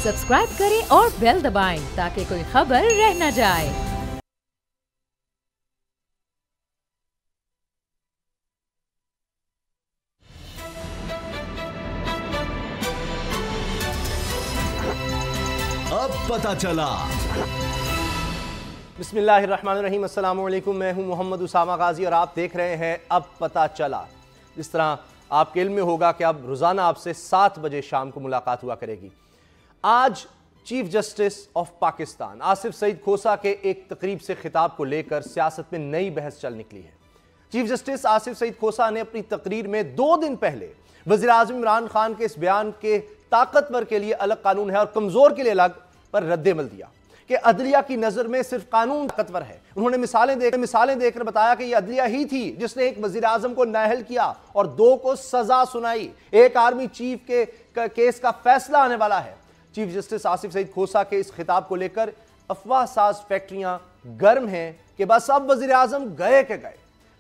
Subscribe करें और bell दबाएं ताकि कोई खबर रह न जाए। अब पता चला। बिस्मिल्लाहिर्रहमानिर्रहीम, अस्सलाम वालेकुम। मैं हूं मोहम्मद उसामा गाजी और आप देख रहे हैं अब पता चला। इस तरह आपके इल्म में होगा कि अब रोज़ाना आपसे 7 बजे शाम को मुलाकात हुआ करेगी। आज chief justice of Pakistan Asif Saeed Khosa के एक तकरीब से खिताब को लेकर सियासत में नई बहस चल निकली है। चीफ जस्टिस आसिफ सईद खोसा ने अपनी तकरीर में 2 दिन पहले वज़ीर आज़म इमरान खान के इस बयान के ताकतवर के लिए अलग कानून है और कमजोर के लिए अलग पर रद्द-ए-अमल दिया कि अदलिया की नजर में सिर्फ कानून ताकतवर है। उन्होंने मिसालें देकर बताया कि यह अदलिया ही थी जिसने एक वज़ीर आज़म को नाअहल किया और 2 को सजा सुनाई। एक आर्मी चीफ के केस का फैसला आने वाला है। चीफ जस्टिस आसिफ सईद खोसा के इस खिताब को लेकर अफवाह साज फैक्ट्रियां गर्म हैं कि बस अब वज़ीर आज़म गए के गए।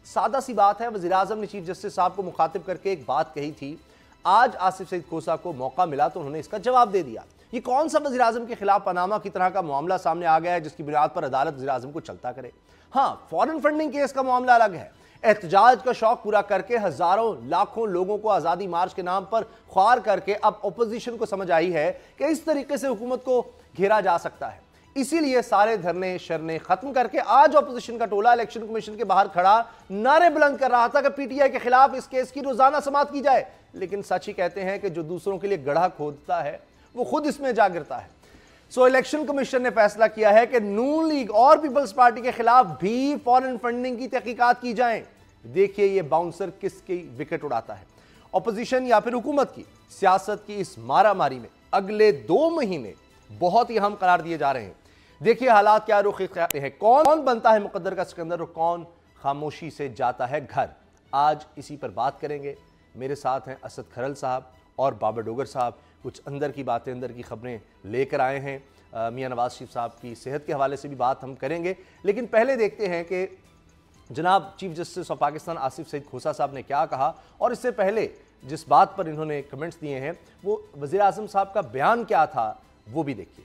सादा सी बात है, वज़ीर आज़म ने चीफ जस्टिस साहब को मुखातिब करके एक बात कही थी। आज आसिफ सईद खोसा को मौका मिला तो उन्होंने इसका जवाब दे दिया। ये कौन सा वज़ीर आज़म के खिलाफ पनामा की तरह का मामला सामने आ गया है जिसकी बुनियाद पर अदालत वज़ीर आज़म को चलता करे। हाँ, फॉरेन फंडिंग केस का मामला अलग है। एहतजाज का शौक पूरा करके हजारों लाखों लोगों को आज़ादी मार्च के नाम पर ख्वार करके अब अपोजिशन को समझ आई है कि इस तरीके से हुकूमत को घेरा जा सकता है। इसीलिए सारे धरने शरने खत्म करके आज अपोजिशन का टोला इलेक्शन कमीशन के बाहर खड़ा नारे बुलंद कर रहा था कि पीटीआई के खिलाफ इस केस की रोजाना समाअत की जाए। लेकिन सच ही कहते हैं कि जो दूसरों के लिए गड्ढा खोदता है वो खुद इसमें जा गिरता है। सो इलेक्शन कमीशन ने फैसला किया है कि नून लीग और पीपल्स पार्टी के खिलाफ भी फॉरेन फंडिंग की तहकीकात की जाएं। देखिए ये बाउंसर किसकी विकेट उड़ाता है, अपोजिशन या फिर हुकूमत की। सियासत की इस मारामारी में अगले 2 महीने बहुत ही अहम करार दिए जा रहे हैं। देखिए हालात क्या रुख इख्तियार हैं, कौन बनता है मुकद्दर का सिकंदर और कौन खामोशी से जाता है घर। आज इसी पर बात करेंगे। मेरे साथ हैं असद खरल साहब और बाबर डोगर साहब। कुछ अंदर की बातें, अंदर की खबरें लेकर आए हैं। मियां नवाज शरीफ साहब की सेहत के हवाले से भी बात हम करेंगे, लेकिन पहले देखते हैं कि जनाब chief justice of Pakistan Asif Saeed Khosa साहब ने क्या कहा और इससे पहले जिस बात पर इन्होंने कमेंट्स दिए हैं वो वज़ीर आज़म साहब का बयान क्या था वो भी देखिए।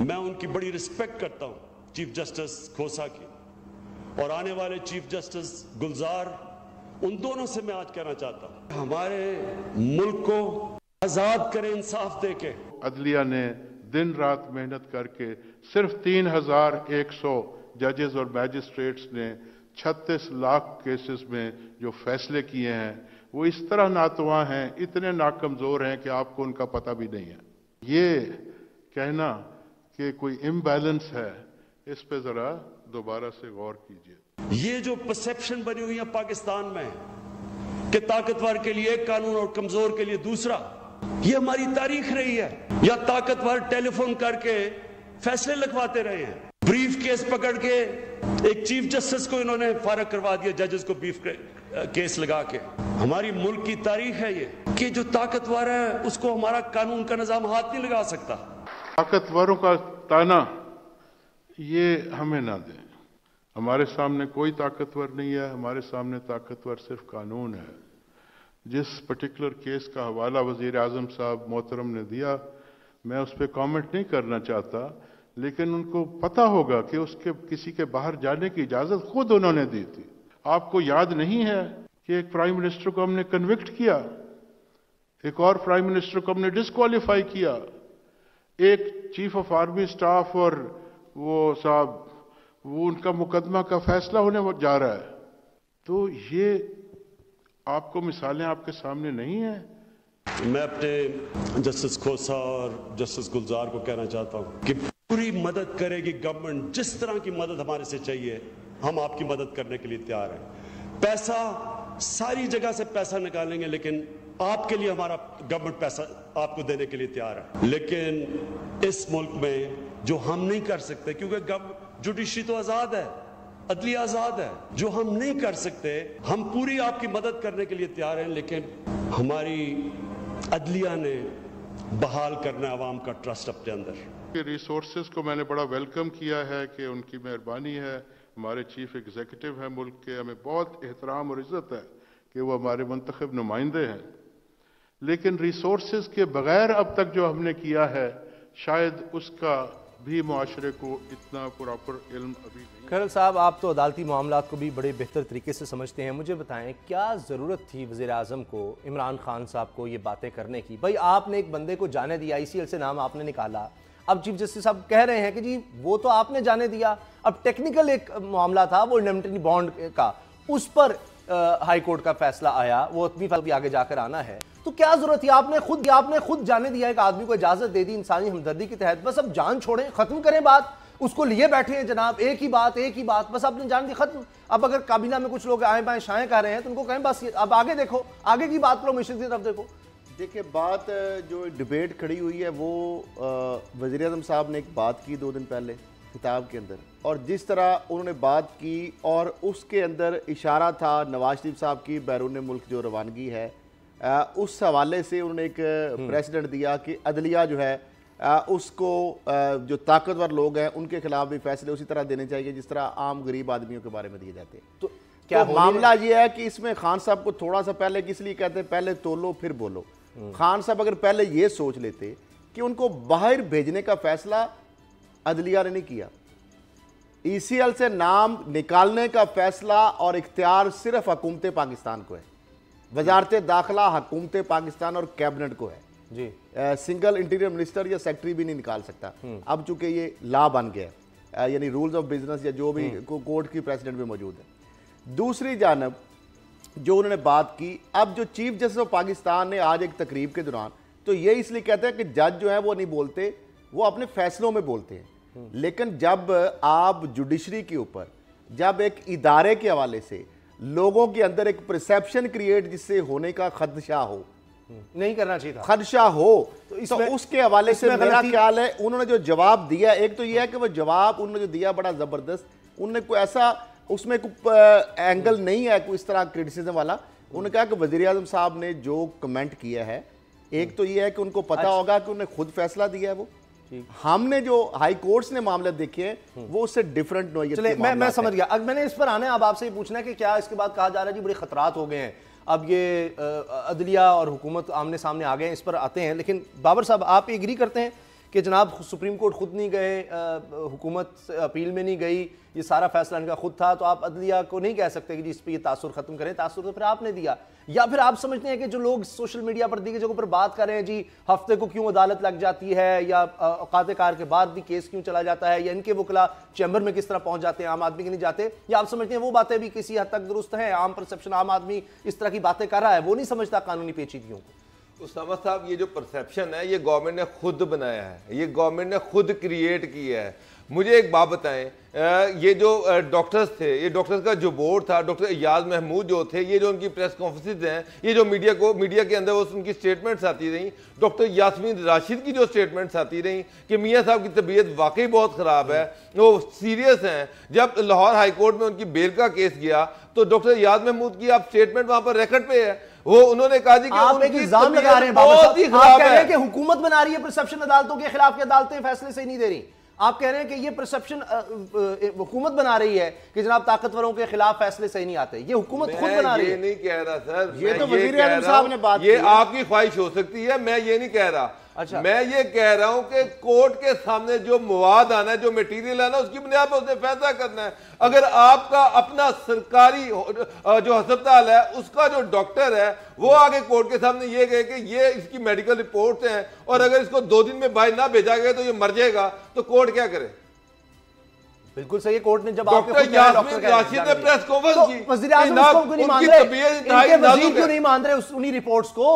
मैं उनकी बड़ी रिस्पेक्ट करता हूं चीफ जस्टिस खोसा की और आने वाले चीफ जस्टिस गुलजार, उन दोनों से मैं आज कहना चाहता हूं हमारे मुल्क को आजाद करें इंसाफ देके। अदलिया ने दिन रात मेहनत करके सिर्फ 3100 जजेस और मैजिस्ट्रेट्स ने 36 लाख केसेस में जो फैसले किए हैं वो इस तरह नातवा हैं, इतने नाकमजोर हैं कि आपको उनका पता भी नहीं है। ये कहना कि कोई इम्बैलेंस है, इस पे जरा दोबारा से गौर कीजिए। ये जो परसेप्शन बनी हुई है पाकिस्तान में कि ताकतवर के लिए कानून और कमजोर के लिए दूसरा, ये हमारी तारीख रही है। या ताकतवर टेलीफोन करके फैसले लिखवाते रहे हैं, ब्रीफ केस पकड़ के एक चीफ जस्टिस को इन्होंने फारग करवा दिया, जजेस को ब्रीफ केस लगा के। हमारी मुल्क की तारीख है ये कि जो ताकतवर है उसको हमारा कानून का निजाम हाथ नहीं लगा सकता। ताकतवरों का ताना ये हमें ना दें। हमारे सामने कोई ताकतवर नहीं है, हमारे सामने ताकतवर सिर्फ कानून है। जिस पर्टिकुलर केस का हवाला वज़ीर आज़म साहब मोहतरम ने दिया, मैं उस पर कमेंट नहीं करना चाहता, लेकिन उनको पता होगा कि उसके किसी के बाहर जाने की इजाज़त खुद उन्होंने दी थी। आपको याद नहीं है कि एक प्राइम मिनिस्टर को हमने कन्विक्ट किया, एक और प्राइम मिनिस्टर को हमने डिस्क्वालीफाई किया, एक चीफ ऑफ आर्मी स्टाफ और वो साहब वो उनका मुकदमा का फैसला होने जा रहा है। तो ये आपको मिसालें आपके सामने नहीं है। मैं अपने जस्टिस खोसा और जस्टिस गुलजार को कहना चाहता हूं कि पूरी मदद करेगी गवर्नमेंट। जिस तरह की मदद हमारे से चाहिए हम आपकी मदद करने के लिए तैयार हैं। पैसा सारी जगह से पैसा निकालेंगे, लेकिन आपके लिए हमारा गवर्नमेंट पैसा आपको देने के लिए तैयार है। लेकिन इस मुल्क में जो हम नहीं कर सकते, क्योंकि जुडिशरी तो आजाद है, अदलिया आजाद है, जो हम नहीं कर सकते हम पूरी आपकी मदद करने के लिए तैयार हैं। लेकिन हमारी अदलिया ने बहाल करना आवाम का ट्रस्ट अपने अंदर। रिसोर्सेज को मैंने बड़ा वेलकम किया है कि उनकी मेहरबानी है। हमारे चीफ एग्जीक्यूटिव हैं मुल्क के, हमें बहुत एहतराम और इज्जत है कि वो हमारे मुंतखब नुमाइंदे हैं, लेकिन रिसोर्सेज के बगैर अब तक जो हमने किया है शायद उसका भी मुआशरे को इतना प्रॉपर इल्म अभी नहीं। खैरल साहब, आप तो अदालती मामलात को भी बड़े बेहतर तरीके से समझते हैं, मुझे बताएं क्या ज़रूरत थी वज़ीर आज़म को, इमरान खान साहब को ये बातें करने की? भाई आपने एक बंदे को जाने दिया, ICL से नाम आपने निकाला, अब चीफ जस्टिस साहब कह रहे हैं कि जी वो तो आपने जाने दिया, अब टेक्निकल एक मामला था वो इंडेमनिटी बॉन्ड का, उस पर हाई कोर्ट का फैसला आया, वो भी आगे जाकर आना है, तो क्या जरूरत थी? आपने खुद जाने दिया, एक आदमी को इजाजत दे दी इंसानी हमदर्दी के तहत, बस अब जान छोड़ें, खत्म करें बात, उसको लिए बैठे हैं जनाब, एक ही बात, बस आपने जान दी, खत्म। अब अगर काबीना में कुछ लोग आए बाएं शाएं कर रहे हैं तो उनको कहें बस अब आगे देखो, आगे की बात करो, मिशन की तरफ देखो। देखिए, बात जो डिबेट खड़ी हुई है वो वज़ीर आज़म साहब ने एक बात की 2 दिन पहले किताब के अंदर, और जिस तरह उन्होंने बात की और उसके अंदर इशारा था नवाज शरीफ साहब की बैरून मुल्क जो रवानगी है, उस हवाले से उन्होंने एक प्रेसिडेंट दिया कि अदलिया जो है उसको जो ताकतवर लोग हैं उनके खिलाफ भी फैसले उसी तरह देने चाहिए जिस तरह आम गरीब आदमियों के बारे में दिए जाते हैं। तो क्या मामला ये है कि इसमें खान साहब को थोड़ा सा पहले, किस लिए कहते हैं पहले तोलो फिर बोलो, खान साहब अगर पहले ये सोच लेते कि उनको बाहर भेजने का फैसला अदलिया ने नहीं किया, ECL से नाम निकालने का फैसला और इख्तियार सिर्फ हुकूमत पाकिस्तान को है, वजारत दाखिला हुकूमत पाकिस्तान और कैबिनेट को है जी, सिंगल इंटीरियर मिनिस्टर या सेक्रेटरी भी नहीं निकाल सकता। अब चूंकि ये लॉ बन गया, यानी रूल्स ऑफ बिजनेस या जो भी कोर्ट की प्रेसिडेंट भी मौजूद है। दूसरी जानब जो उन्होंने बात की, अब जो चीफ जस्टिस ऑफ पाकिस्तान ने आज एक तकरीब के दौरान, तो ये इसलिए कहते हैं कि जज जो है वो नहीं बोलते, वो अपने फैसलों में बोलते हैं, लेकिन जब आप जुडिशरी के ऊपर, जब एक इदारे के हवाले से लोगों के अंदर एक परसेप्शन क्रिएट जिससे होने का खदशा हो, नहीं करना चाहिए था, खदशा हो, तो उसके हवाले से मेरा ख्याल है उन्होंने जो जवाब दिया, एक तो यह है कि वो जवाब उन्होंने जो दिया बड़ा जबरदस्त, उन्होंने कोई ऐसा उसमें कोई एंगल नहीं है कोई इस तरह क्रिटिसिज्म वाला। उन्होंने कहा कि वज़ीर आज़म साहब ने जो कमेंट किया है, एक तो यह है कि उनको पता होगा कि उन्होंने खुद फैसला दिया है, वो हमने जो हाई कोर्ट्स ने मामले देखे हैं वो उससे डिफरेंट नोयत। चले मैं समझ गया, अब मैंने इस पर आना है, अब आपसे ये पूछना है कि क्या इसके बाद कहा जा रहा है जी बड़े खतरात हो गए हैं, अब ये अदलिया और हुकूमत आमने सामने आ गए हैं, इस पर आते हैं। लेकिन बाबर साहब, आप एग्री करते हैं कि जनाब सुप्रीम कोर्ट खुद नहीं गए, हुकूमत अपील में नहीं गई, ये सारा फैसला इनका खुद था, तो आप अदलिया को नहीं कह सकते कि जी इस पर ये तासुर खत्म करें, तासुर तो फिर आपने दिया? या फिर आप समझते हैं कि जो लोग सोशल मीडिया पर दी जगहों पर बात कर रहे हैं जी हफ्ते को क्यों अदालत लग जाती है, या औकात कार के बाद भी केस क्यों चला जाता है, या इनके वकला चैम्बर में किस तरह पहुंच जाते हैं, आम आदमी के नहीं जाते, या आप समझते हैं वो बातें भी किसी हद तक दुरुस्त हैं, आम परसेप्शन, आम आदमी इस तरह की बातें कर रहा है, वो नहीं समझता कानूनी पेचीदगियों को? उसामा साहब, ये जो परसेप्शन है ये गवर्नमेंट ने खुद बनाया है, ये गवर्नमेंट ने खुद क्रिएट किया है। मुझे एक बात बताएं, ये जो डॉक्टर्स थे, ये डॉक्टर्स का जो बोर्ड था, डॉक्टर इयाज महमूद जो थे, ये जो उनकी प्रेस कॉन्फ्रेंसेज हैं, ये जो मीडिया के अंदर वो उनकी स्टेटमेंट्स आती रहीं, डॉक्टर यास्मीन राशिद की जो स्टेटमेंट्स आती रहीं कि मियाँ साहब की तबीयत वाकई बहुत ख़राब है, वो सीरियस हैं। जब लाहौर हाई कोर्ट में उनकी बेल का केस गया तो डॉक्टर इयाज महमूद की आप स्टेटमेंट वहां पर रिकॉर्ड पे है, वो उन्होंने कहा जी कि आप एक इल्जाम लगा रहे हैं, बहुत ही खराब है कि हुकूमत बना रही है परसेप्शन अदालतों के खिलाफ, की अदालतें फैसले सही नहीं दे रही। आप कह रहे हैं कि ये परसेप्शन हुकूमत बना रही है कि जनाब ताकतवरों के खिलाफ फैसले सही नहीं आते, ये हुकूमत खुद बना रही है। ये नहीं कह रहा सर, ये तो वज़ीर आज़म साहब ने बात की, ये आपकी ख्वाहिश हो सकती है, मैं ये नहीं कह रहा। अच्छा, मैं ये कह रहा हूं कि कोर्ट के सामने जो मवाद आना है, जो मटेरियल आना है, उसकी बुनियाद पर उसने फैसला करना है। अगर आपका अपना सरकारी जो अस्पताल है उसका जो डॉक्टर है वो आगे कोर्ट के सामने ये कहे कि ये इसकी मेडिकल रिपोर्ट्स हैं और अगर इसको 2 दिन में बाहर ना भेजा गया तो ये मर जाएगा, तो कोर्ट क्या करे? बिल्कुल सही है, कोर्ट ने जब डॉक्टर यास्मीन राशिद ने प्रेस कॉन्फ्रेंस की, वज़ीर आज़म उसको क्यों नहीं मान रहे, इनके वज़ीर क्यों नहीं मान रहे उन्हीं रिपोर्ट्स को,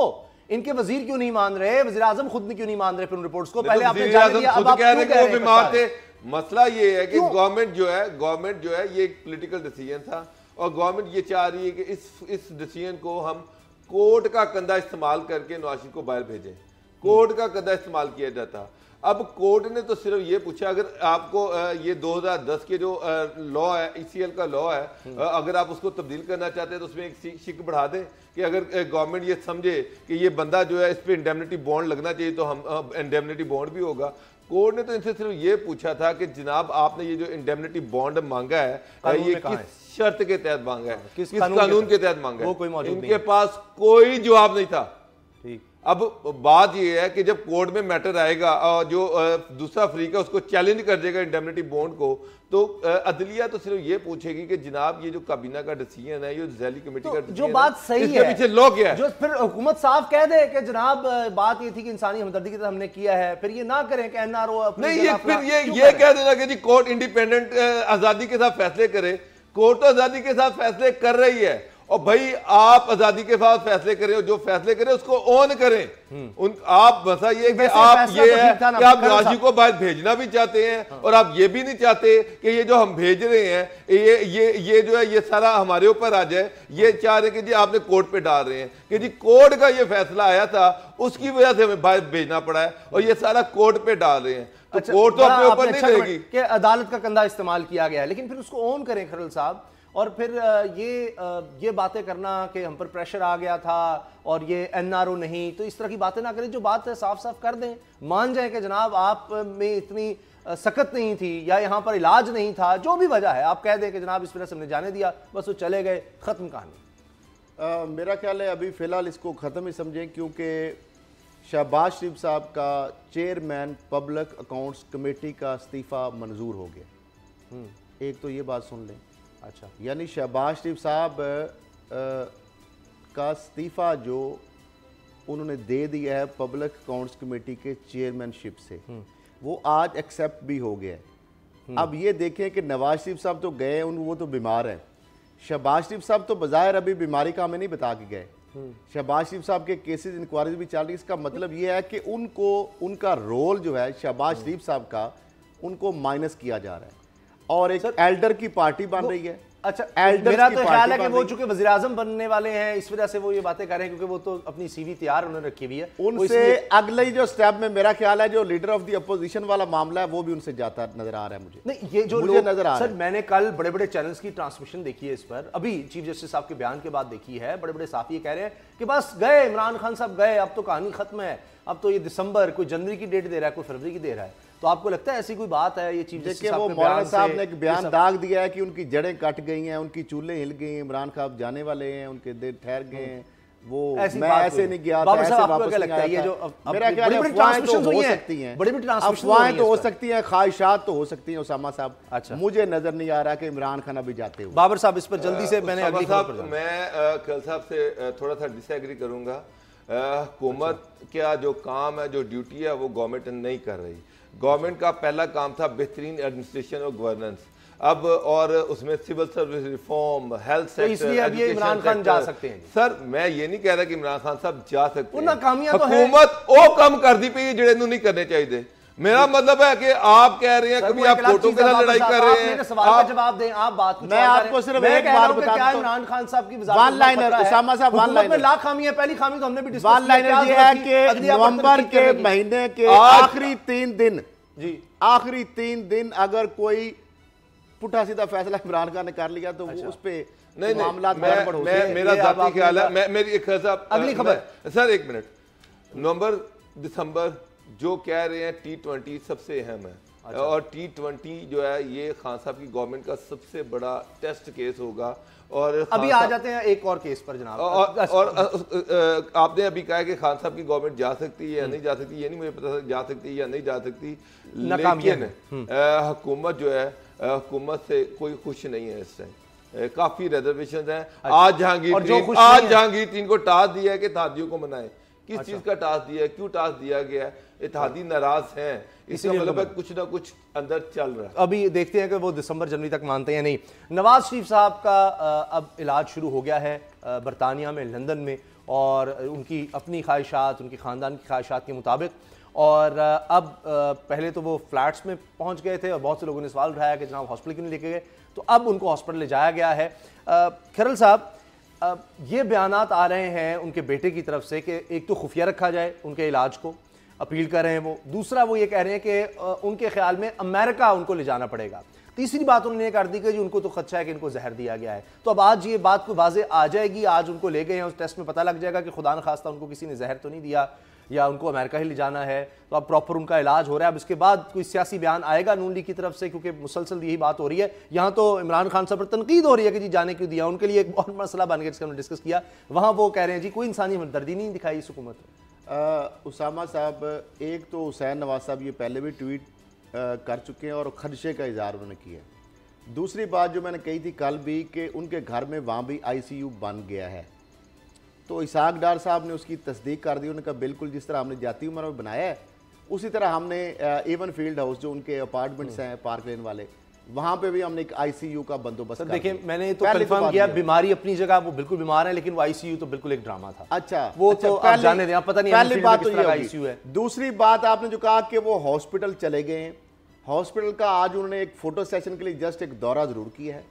इनके वजीर क्यों नहीं मान रहे, वज़ीर आज़म खुद ने क्यों नहीं मान रहे फिर उन रिपोर्ट्स को? पहले आपने जान लिया, अब आप क्यों कह रहे हैं बीमार थे? मसला ये है कि गवर्नमेंट जो है ये एक पॉलिटिकल डिसीजन था और गवर्नमेंट ये चाह रही है कि इस डिसीजन को हम कोर्ट का कंधा इस्तेमाल करके नवाज शरीफ को बाहर भेजें। कोर्ट का कंधा इस्तेमाल किया जाता। अब कोर्ट ने तो सिर्फ ये पूछा, अगर आपको ये 2010 के जो लॉ है, ECL का लॉ है, अगर आप उसको तब्दील करना चाहते हैं तो उसमें एक शिक बढ़ा दें कि अगर गवर्नमेंट ये समझे कि ये बंदा जो है इस पर इंडेमनिटी बॉन्ड लगना चाहिए तो हम इंडेमनिटी बॉन्ड भी होगा। कोर्ट ने तो इनसे सिर्फ ये पूछा था कि जनाब आपने ये जो इंडेमनिटी बॉन्ड मांगा है ये किस शर्त के तहत मांगा है, किस किस कानून के तहत मांगा है, वो कोई मौजूद नहीं इनके पास कोई जवाब नहीं था। ठीक। अब बात यह है कि जब कोर्ट में मैटर आएगा और जो दूसरा फ्रीक है उसको चैलेंज कर देगा इंडेमनिटी बॉन्ड को, तो अदलिया तो सिर्फ ये पूछेगी कि जनाब ये जो काबीना का डिसीजन है, ये जैली कमेटी का जो बात सही इसके है, पीछे लॉ क्या है, जो फिर हुकूमत साफ कह दे कि जनाब बात ये थी कि इंसानी हमदर्दी की तरह हमने किया है, फिर ये ना करें कि एनआरओ नहीं, ये फिर ये कह देना कि जी कोर्ट इंडिपेंडेंट आजादी के साथ फैसले करे। कोर्ट तो आजादी के साथ फैसले कर रही है, और भाई आप आजादी के साथ फैसले करें और जो फैसले करें उसको ऑन करें। आप बसा ये कि आप ये है कि आप गाजी को बाहर भेजना भी चाहते हैं और आप ये भी नहीं चाहते कि ये जो हम भेज रहे हैं ये जो है ये सारा हमारे ऊपर आ जाए। ये चाह रहे कि जी आपने कोर्ट पे डाल रहे हैं कि जी कोर्ट का ये फैसला आया था उसकी वजह से हमें बाहर भेजना पड़ा है और ये सारा कोर्ट पे डाल रहे हैं। तो कोर्ट तो अपने ऊपर नहीं रहेगी कि अदालत का कंधा इस्तेमाल किया गया है, लेकिन फिर उसको ऑन करें खरल साहब। और फिर ये बातें करना कि हम पर प्रेशर आ गया था और ये एनआरओ नहीं, तो इस तरह की बातें ना करें। जो बात है साफ साफ कर दें, मान जाए कि जनाब आप में इतनी सकत नहीं थी या यहाँ पर इलाज नहीं था, जो भी वजह है आप कह दें कि जनाब इस वजह से हमने जाने दिया, बस वो चले गए, खत्म कहानी। मेरा ख्याल है अभी फिलहाल इसको ख़त्म ही समझें, क्योंकि शहबाज शरीफ साहब का चेयरमैन पब्लिक अकाउंट्स कमेटी का इस्तीफ़ा मंजूर हो गया। एक तो ये बात सुन लें। अच्छा, यानी शहबाज शरीफ साहब का इस्तीफ़ा जो उन्होंने दे दिया है पब्लिक अकाउंट्स कमेटी के चेयरमैनशिप से, वो आज एक्सेप्ट भी हो गया है। अब ये देखें कि नवाज शरीफ साहब तो गए, वो तो बीमार हैं। शहबाज शरीफ साहब तो बज़ाहिर अभी बीमारी का हमें नहीं बता के गए। शहबाज शरीफ साहब के केसेस इंक्वायरीज भी चल रही है। इसका मतलब ये है कि उनको उनका रोल जो है शहबाज शरीफ साहब का, उनको माइनस किया जा रहा है और एक एल्डर की पार्टी बन रही है। अच्छा, मेरा तो ख्याल है कि वो चूंकि वज़ीर आज़म बनने वाले हैं इस वजह से वो ये बातें कर रहे हैं, क्योंकि वो तो अपनी सीवी तैयार उन्होंने रखी हुई है। उनसे अगले जो स्टेप में मेरा ख्याल है जो लीडर ऑफ द अपोजिशन वाला मामला है वो भी उनसे जाता नजर आ रहा है मुझे। नहीं, ये जो मुझे नजर आ रहा है, मैंने कल बड़े बड़े चैनल्स की ट्रांसमिशन देखी है इस पर, अभी चीफ जस्टिस साहब के बयान के बाद देखी है। बड़े बड़े साफी कह रहे हैं कि बस गए इमरान खान साहब गए, अब तो कहानी खत्म है, अब तो ये दिसंबर, कोई जनवरी की डेट दे रहा है, कोई फरवरी की दे रहा है। तो आपको लगता है ऐसी कोई बात है? ये चीफ जस्टिस वो मौलाना साहब ने एक बयान दाग दिया है कि उनकी जड़ें कट गई हैं, उनकी चूल्हे हिल गई हैं, इमरान खान जाने वाले हैं, उनके देर ठहर गए हैं, वो मैं ऐसे नहीं गया था, ऐसे वापस नहीं आया था। मेरा ख्याल है अफवाहें तो हो सकती हैं, अफवाहें तो हो सकती हैं, ख्वाहिशात तो हो सकती हैं उसामा साहब। अच्छा, मुझे नजर नहीं आ रहा कि इमरान खान अभी जाते हुए। बाबर साहब इस पर जल्दी से मैंने अगली खबर पर मैं कल साहब से थोड़ा सा डिसएग्री करूंगा। हुकूमत का जो काम है, जो ड्यूटी है, वो गवर्नमेंट नहीं कर रही। गवर्नमेंट का पहला काम था बेहतरीन एडमिनिस्ट्रेशन और गवर्नेंस, अब और उसमें civil service reform, health sector, तो इसलिए अब ये इमरान खान जा सकते हैं। सर मैं ये नहीं कह रहा कि इमरान खान साहब जा सकते हैं, नाकामियां तो हुकूमत वो कम कर दी पे जड़े नहीं करने चाहिए। मेरा मतलब है कि आप कह रहे हैं कभी आप कोर्टों के साथ लड़ाई कर रहे हैं। सवाल का जवाब दें, आप बात कुछ मैं आपको सिर्फ एक बात बता दूं, इमरान खान साहब की वन लाइनर उसामा साहब, वन लाइनर लाख खामी है। पहली खामी तो हमने भी डिस्कस वन लाइनर ये है कि नवंबर के महीने के आखिरी 3 दिन जी, आखिरी 3 दिन अगर कोई पुठा सीधा फैसला इमरान खान ने कर लिया तो उस पे नहीं मामला गड़बड़ हो जाएगा। मेरा जाती ख्याल है, मेरी एक अगली खबर सर, एक मिनट, नवंबर दिसंबर जो कह रहे हैं T20 सबसे अहम है। अच्छा। और T20 जो है ये खान साहब की गवर्नमेंट का सबसे बड़ा टेस्ट केस होगा। और अभी आ जाते हैं एक और केस पर जनाब। और आपने अभी कहा कि खान साहब की गवर्नमेंट जा सकती है या नहीं जा सकती, ये नहीं मुझे पता जा सकती है या नहीं जा सकती, लेकिन हुकूमत जो है हुकूमत से कोई खुश नहीं है इस टाइम, काफी रिजर्वेशन है। आज जहांगीर तीन को टास्क दिया है कि इत्तेहादियों को मनाए, किस चीज का टास्क दिया है, क्यों टास्क दिया गया है, इत्तेहादी नाराज हैं, इसका मतलब है कुछ ना कुछ अंदर चल रहा है। अभी देखते हैं कि वो दिसंबर जनवरी तक मानते हैं नहीं। नवाज शरीफ साहब का अब इलाज शुरू हो गया है बरतानिया में, लंदन में, और उनकी अपनी ख्वाहिशात, उनकी ख़ानदान की ख्वाहिशात के मुताबिक। और अब पहले तो वो फ्लैट्स में पहुंच गए थे और बहुत से लोगों ने सवाल उठाया कि जनाब हॉस्पिटल क्यों नहीं लेके गए, तो अब उनको हॉस्पिटल ले जाया गया है। खरल साहब, ये बयानात आ रहे हैं उनके बेटे की तरफ से कि एक तो खुफिया रखा जाए उनके इलाज को, अपील कर रहे हैं वो, दूसरा वो ये कह रहे हैं कि उनके ख्याल में अमेरिका उनको ले जाना पड़ेगा। तीसरी बात उन्होंने कर दी कि जी उनको तो खदशा है कि इनको जहर दिया गया है। तो अब आज ये बात को वाजे आ जाएगी, आज उनको ले गए हैं, उस टेस्ट में पता लग जाएगा कि खुदा न खास्ता उनको किसी ने जहर तो नहीं दिया या उनको अमेरिका ही ले जाना है। तो अब प्रॉपर उनका इलाज हो रहा है। अब इसके बाद कोई सियासी बयान आएगा नून लीग की तरफ से, क्योंकि मुसलसल यही बात हो रही है। यहाँ तो इमरान खान साहब पर तनकीद हो रही है कि जी जाने क्यों दिया, उनके लिए एक बहुत मसला बन गया जिसका हमने डिस्कस किया। वहाँ वो कह रहे हैं जी कोई इंसानी हमदर्दी नहीं दिखाई इस हुकूमत में। उसामा साहब, एक तो हुसैन नवाज साहब ये पहले भी ट्वीट कर चुके हैं और खदशे का इजहार उन्होंने किया है। दूसरी बात जो मैंने कही थी कल भी कि उनके घर में वहाँ भी ICU बन गया है, तो इसाक डार साहब ने उसकी तस्दीक कर दी। उन्होंने कहा बिल्कुल जिस तरह हमने जाती उम्र में बनाया है उसी तरह हमने एवन फील्ड हाउस जो उनके अपार्टमेंट्स हैं पार्क लेन वाले, वहाँ पे भी हमने एक ICU का बंदोबस्त। देखिए मैंने तो कंफर्म किया बीमारी अपनी जगह, वो बिल्कुल बीमार है, लेकिन वो ICU तो बिल्कुल एक ड्रामा था। अच्छा, वो तो आप जाने दें, पता नहीं पहली बात तो ये ICU है। दूसरी बात आपने जो कहा कि वो हॉस्पिटल चले गए हैं, हॉस्पिटल का आज उन्होंने एक फोटो सेशन के लिए जस्ट एक दौरा जरूर किया है,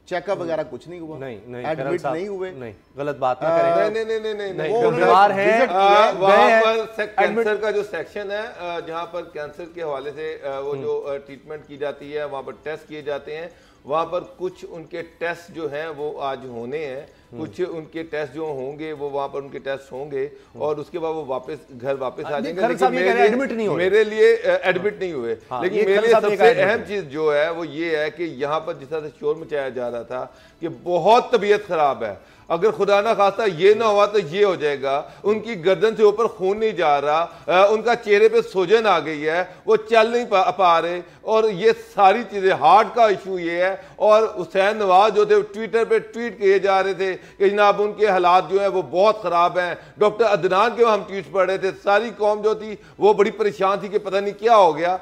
चेकअप वगैरह कुछ नहीं हुआ, नहीं एडमिट नहीं हुए। नहीं, गलत बात ना करें। नहीं, वो बीमार हैं, वहाँ पर कैंसर का जो सेक्शन है जहाँ पर कैंसर के हवाले से वो जो ट्रीटमेंट की जाती है, वहाँ पर टेस्ट किए जाते हैं, वहाँ पर कुछ उनके टेस्ट जो हैं वो आज होने हैं, कुछ उनके टेस्ट जो होंगे वो वहाँ पर उनके टेस्ट होंगे और उसके बाद वो वापस घर वापस आ जाएंगे। लेकिन मेरे लिए एडमिट नहीं हुए, लेकिन मेरे लिए सबसे अहम चीज जो है वो ये है कि यहाँ पर जिस तरह से शोर मचाया जा रहा था कि बहुत तबीयत खराब है, अगर खुदा ना खास्ता ये ना हुआ तो ये हो जाएगा। उनकी गर्दन से ऊपर खून नहीं जा रहा, उनका चेहरे पे सूजन आ गई है, वो चल नहीं पा रहे, और ये सारी चीजें, हार्ट का इशू ये है। और हुसैन नवाज जो थे ट्विटर पे ट्वीट किए जा रहे थे कि जनाब उनके हालात जो है वो बहुत खराब हैं। डॉक्टर अदनान के हम ट्वीट पढ़ रहे थे, सारी कौम जो थी वो बड़ी परेशान थी कि पता नहीं क्या हो गया।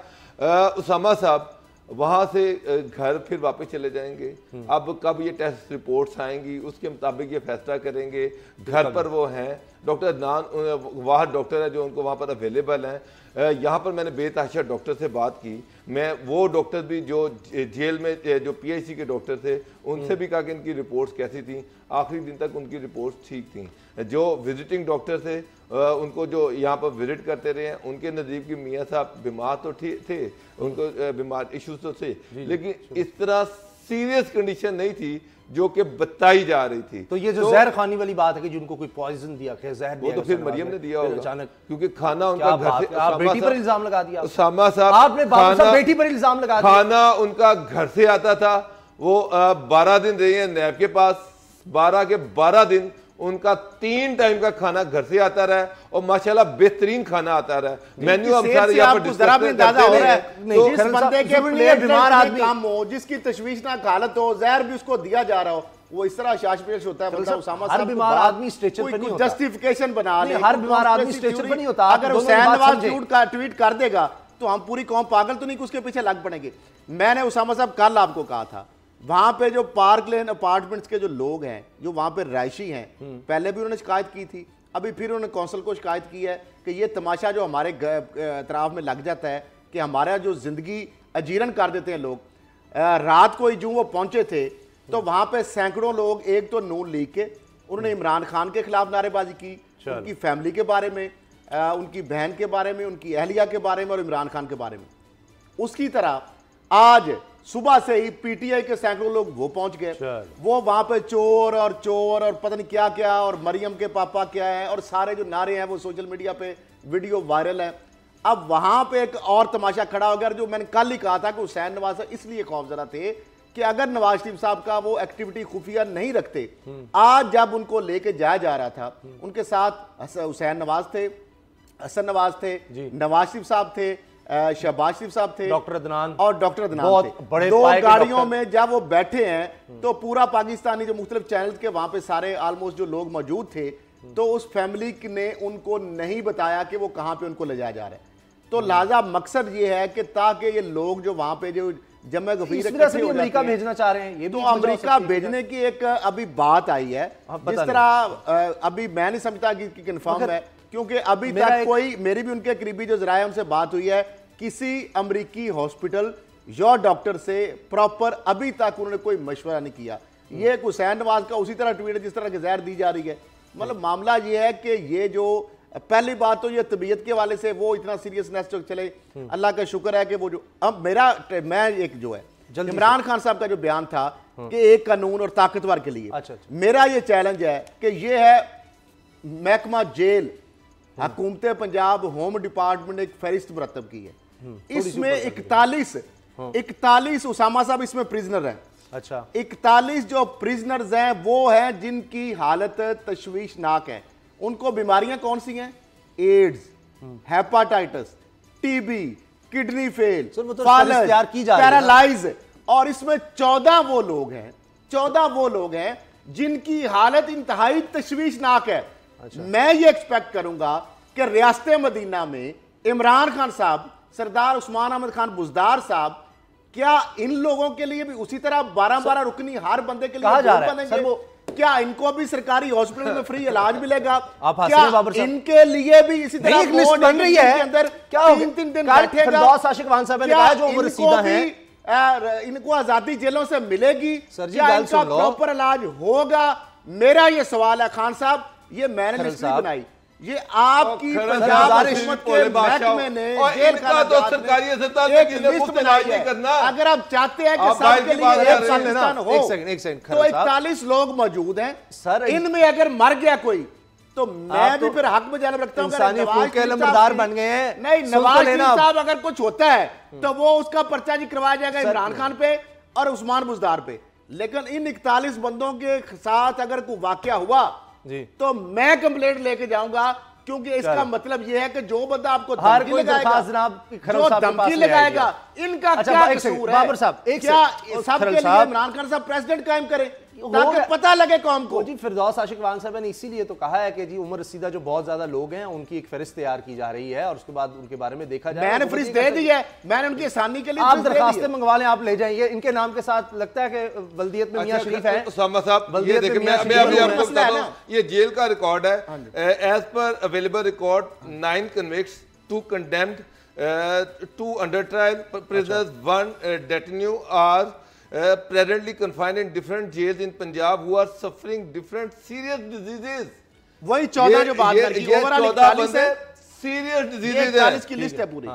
उसामा साहब वहां से घर फिर वापस चले जाएंगे। अब कब ये टेस्ट रिपोर्ट्स आएंगी उसके मुताबिक ये फैसला करेंगे। घर पर वो हैं, डॉक्टर अदनान वहाँ डॉक्टर है जो उनको वहाँ पर अवेलेबल हैं। यहाँ पर मैंने बेतहाशा डॉक्टर से बात की, मैं वो डॉक्टर भी जो जेल में जो PIC के डॉक्टर थे उनसे भी कहा कि इनकी रिपोर्ट्स कैसी थी, आखिरी दिन तक उनकी रिपोर्ट्स ठीक थी। जो विजिटिंग डॉक्टर थे उनको जो यहाँ पर विजिट करते रहे हैं, उनके नज़दीक की मियाँ साहब बीमार तो थे, उनको बीमार इश्यूज तो थे, लेकिन इस तरह सीरियस कंडीशन नहीं थी जो कि बताई जा रही थी। तो ये जो जहर खानी वाली बात है कि जिनको कोई पॉइजन दिया, जहर वो दिया, तो फिर मरियम ने दिया होगा अचानक, क्योंकि खाना उनका घर से, आप बेटी पर इल्जाम लगा दिया। उसामा साहब आपने बेटी पर इल्जाम लगा दिया। खाना उनका घर से आता था, वो 12 दिन रही है नैब के पास, 12 के 12 दिन उनका 3 टाइम का खाना घर से आता रहा है और माशाल्लाह बेहतरीन खाना आता रहा है। मेन्यू हम सारे यहाँ पर जिस बंदे के प्लेट बीमार आदमी काम हो, जिसकी तशवीशनाक हालत हो, जहर भी उसको दिया जा रहा हो, वो इस तरह शाशपेश होता है। उसामा हर बीमार आदमी स्ट्रेचर पर नहीं होता, जस्टिफिकेशन बना ले, हर बीमार आदमी स्ट्रेचर पर नहीं होता। अगर हुसैन नवाज ट्वीट कर देगा तो हम पूरी कौम पागल तो नहीं कि उसके पीछे लग पड़ेंगे। मैंने उसामा साहब कल आपको कहा था, वहां पे जो पार्क लेन अपार्टमेंट्स के जो लोग हैं, जो वहां पे रहायशी हैं, पहले भी उन्होंने शिकायत की थी, अभी फिर उन्होंने कौंसिल को शिकायत की है कि ये तमाशा जो हमारे अतराफ में लग जाता है कि हमारा जो जिंदगी अजीरन कर देते हैं लोग। रात को ही जो वो पहुंचे थे तो वहां पे सैकड़ों लोग, एक तो नून लीग के, उन्होंने इमरान खान के खिलाफ नारेबाजी की, उनकी फैमिली के बारे में, उनकी बहन के बारे में, उनकी अहलिया के बारे में और इमरान खान के बारे में। उसकी तरह आज सुबह से ही PTI के सैकड़ों लोग वो पहुंच गए, वो वहां पे चोर और पता नहीं क्या क्या और मरियम के पापा क्या है और सारे जो नारे हैं वो सोशल मीडिया पे वीडियो वायरल है। अब वहां पे एक और तमाशा खड़ा हो गया, जो मैंने कल ही कहा था कि हुसैन नवाज इसलिए खौफजदा थे कि अगर नवाज शरीफ साहब का वो एक्टिविटी खुफिया नहीं रखते, आज जब उनको लेके जाया जा रहा था, उनके साथ हुसैन नवाज थे, हसन नवाज थे, नवाज शरीफ साहब थे, शहबाज शरीफ साहब थे, डॉक्टर अदनान थे। 2 गाड़ियों में जब वो बैठे हैं तो पूरा पाकिस्तानी जो मुख्तलिफ चैनल के वहां पे सारे ऑलमोस्ट जो लोग मौजूद थे, तो उस फैमिली ने उनको नहीं बताया कि वो कहां पे उनको ले जाया जा रहा है। तो लिहाजा मकसद ये है कि ताकि ये लोग जो वहां पे जो जमे गफीर अमेरिका भेजना चाह रहे हैं, ये तो अमेरिका भेजने की एक अभी बात आई है, जिस तरह अभी मैं नहीं समझता कि कंफर्म है, क्योंकि अभी तक कोई, मेरी भी उनके करीबी जो जराए उनसे बात हुई है, किसी अमेरिकी हॉस्पिटल या डॉक्टर से प्रॉपर अभी तक उन्होंने कोई मशवरा नहीं किया। ये एक हुसैन नवाज का उसी तरह ट्वीट है जिस तरह की जहर दी जा रही है। मतलब मामला ये है कि ये जो पहली बात तो ये तबीयत के वाले से वो इतना सीरियसनेस चले, अल्लाह का शुक्र है कि वो जो अब मैं एक जो है इमरान खान साहब का जो बयान था कि एक कानून और ताकतवर के लिए, अच्छा। मेरा ये चैलेंज है कि ये है महकमा जेल, हुकूमत पंजाब होम डिपार्टमेंट ने एक फहरिस्त मुरतब की है, इसमें 41 उसामा साहब इसमें प्रिजनर हैं। अच्छा, 41 जो प्रिजनर्स हैं वो हैं जिनकी हालत तशवीशनाक है। उनको बीमारियां कौन सी हैं? AIDS, hepatitis, TB, kidney fail, sir, वो तो फहरिस्त तैयार की जा रही है ना। पैरालाइज, और इसमें 14 वो लोग हैं जिनकी हालत इंतहाई तशवीशनाक है। मैं ये एक्सपेक्ट करूंगा कि रियासत मदीना में इमरान खान साहब, सरदार उस्मान अहमद खान बुजदार साहब, क्या इन लोगों के लिए भी उसी तरह 12 रुकनी हर बंदे के लिए कहा जा रहा है बनेंगे? क्या इनको भी सरकारी हॉस्पिटल में फ्री इलाज मिलेगा? आप हंस रहे हैं बाबर क्या साहब? इनके लिए भी इसी तरह एक लिस्ट बन रही है अंदर क्या 3 दिन बैठेगा? फिरदौस आशिक खान साहब ने कहा जो उम्र रसीदा है इनको आजादी जेलों से मिलेगी? सर जी, क्या बात इनका सुन लो। प्रॉपर इलाज होगा? मेरा ये सवाल है खान साहब, ये मैंने लिस्ट नहीं बनाई, ये आपकी पंजाब हुकूमत के महकमे ने जेल का तो सरकारी अस्पताल में किसी ने मुफ्त इलाज नहीं करना। अगर आप चाहते हैं कि आप सबके की बात लिए कर एक रहे हैं ना। पाकिस्तान हो, एक सेकंड, तो 41 लोग मौजूद हैं सर, इनमें अगर मर गया कोई तो मैं भी फिर हक में जाने रखता हूं। इंसानी हकूक के लंबरदार बन गए हैं। नहीं, सुन तो नवाज शरीफ लेना। साहब अगर कुछ होता है तो वो उसका पर्चा जी करवाया जाएगा इमरान खान पे और उस्मान बुजदार पे, लेकिन इन 41 बंदों के साथ अगर कोई वाकया हुआ जी तो मैं कंप्लेंट लेके जाऊंगा, क्योंकि इसका मतलब यह है कि जो बंदा आपको हर धमकी कोई लगाएगा, दरखास्त जनाब खरल जो साहब के पास धमकी ले लगाएगा, आएगी। इनका अच्छा, क्या एक सेकंड, कसूर है? बाबर साहब, एक क्या सेकंड, सबके खरल लिए साहब, इमरान खान साहब प्रेसिडेंट कायम करें हो ताकि गया। पता लगे कौम को? जी, फिरदौस आशिक खान साहब ने इसीलिए तो कहा है कि जी उम्र रसीदा जो बहुत ज्यादा लोग हैं उनकी एक फहरिस्त तैयार की जा रही है और उसके बाद उनके बारे में देखा जाए। मैंने फहरिस्त दे दी है, मैंने उनकी आसानी के लिए आप फहरिस्त दे दी दरखास्तें है। मंगवा लें, आप ले जाइए इनके नाम के साथ। लगता है कि बल्दियत में मियां शरीफ है। उसामा साहब, ये बल्दियत में देखिए, मियां मैं शरीफ अभी है। आपको मसला है बताता हूं, ये जेल का रिकॉर्ड है। As per available record 9 convicts, 2 condemned, 2 under trial prisoners, 1 detainee are presently confined in different jails in Punjab who are suffering different serious diseases. वही 14 जो बात कर रही है, ओवरऑल 41 है, सीरियस ये डिजीजेज 41 है। की लिस्ट है पूरी।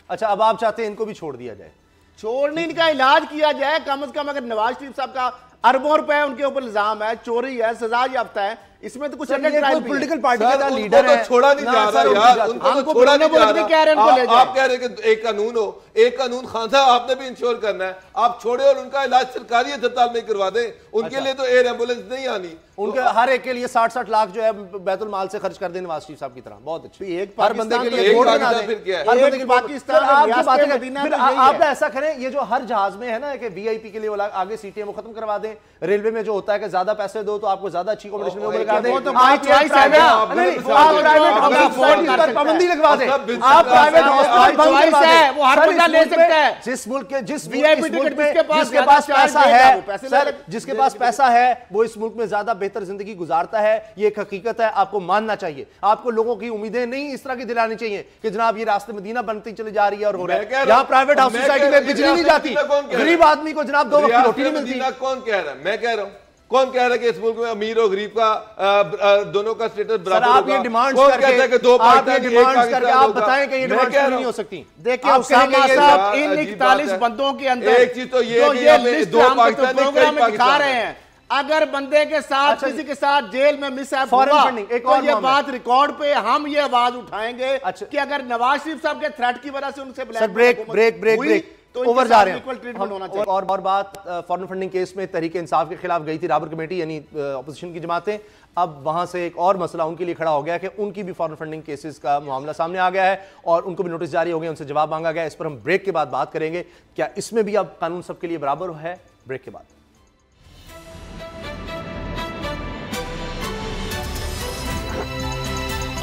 अच्छा, अब आप चाहते हैं इनको भी छोड़ दिया जाए? छोड़ने, इनका इलाज किया जाए कम से कम। अगर नवाज शरीफ साहब का अरबों रुपए उनके ऊपर इल्जाम है, चोरी है, सजा याफ्ता है, इसमें तो कुछ अंडर ट्रायल भी है। पॉलिटिकल पार्टी सर, का उनको लीडर तो है, छोड़ा नहीं जा रहा यार, उनको तो हमको छोड़ा नहीं बिना जा बोले कह रहे हैं, इनको ले रहा। जाए। आप कह रहे हैं कि एक कानून हो, एक कानून खान साहब आपने भी इंश्योर करना है, आप छोड़े और उनका इलाज सरकारी अस्पताल में करवा दें। उनके लिए तो एयर एम्बुलेंस नहीं आनी, उनके हर एक के लिए 60-60 लाख जो है बैतुल माल से खर्च कर दें नवाज शरीफ साहब की तरह। बहुत अच्छी। एक हर बंदे के पाकिस्तान लिए तो बोर्ड एक बना पाकिस्तान दें। फिर क्या है? हर बंदे एक के लिए पाकिस्तान फिर आप जो रियासत बातें करें, मदीना फिर तो यही आप है। ऐसा करें, ये जो हर जहाज में है ना कि वीआईपी के लिए वो आगे सीटें वो खत्म करवा दें। रेलवे में जो होता है कि ज्यादा पैसे दो तो आपको ज्यादा अच्छी अकोमोडेशन में लगा दें। वो तो आप माई चॉइस है ना। आप प्राइवेट हॉस्पिटल पर पाबंदी लगवा दें। आप प्राइवेट हॉस्पिटल बंद चॉइस करवा है, दें। वो हर सर, बंदा इस ले मुल्क में सकता है। जिस मुल्क के जिस VIP इस मुल्क टिकट में जिसके पास जिसके पास ज्यादा पैसा चार्ज है, देगा, वो पैसे सर, ले जिसके पास पैसा है वो इस मुल्क में ज्यादा बेहतर जिंदगी गुजारता है। ये एक हकीकत है, आपको मानना चाहिए। आपको लोगों की उम्मीदें नहीं इस तरह की दिलानी चाहिए कि जनाब ये रास्ते मदीना बनती चली जा रही है और हो रहा है। यहाँ प्राइवेट हाउस सोसाइटी में बिजली नहीं जाती, गरीब आदमी को जनाब 2 वक्त की रोटी नहीं मिलती। कौन कह रहा है? मैं कह रहा हूँ। कौन कह रहा है कि इस मुल्क में अमीर और गरीब का दोनों का स्टेटस बराबर होगा? आप ये डिमांड कौन कहता है कि 2 डिमांड करके आप बताएं कि ये डिमांड नहीं हो सकती? देखिए आप उसामा कहेंगे ये साहब, इन अजीब 41 बात है। बंदों के अंदर एक चीज तो ये जो है कि यहाँ पे लिस्ट 2 हम पाकिस्तान नहीं, प्रोग्राम कई में दिखा पाकिस्तान रहे है। हैं, अगर बंदे के साथ अच्छा किसी के साथ जेल में मिसहैप Foreign हुआ funding, एक तो और ये मामला। बात रिकॉर्ड पे हम ये आवाज उठाएंगे अच्छा। कि अगर नवाज शरीफ साहब के थ्रेट की वजह से उनसे सर, ब्रेक तो ओवर जा रहे हैं। ट्रीटमेंट होना चाहिए। और बात फॉरेन फंडिंग केस में तहरीक इंसाफ के खिलाफ गई थी राबर कमेटी, यानी अपोजिशन की जमातें। अब वहां से एक और मसला उनके लिए खड़ा हो गया कि उनकी भी फॉरेन फंडिंग केसेस का मामला सामने आ गया है और उनको भी नोटिस जारी हो गए, उनसे जवाब मांगा गया। इस पर हम ब्रेक के बाद बात करेंगे। क्या इसमें भी अब कानून सबके लिए बराबर है? ब्रेक के बाद।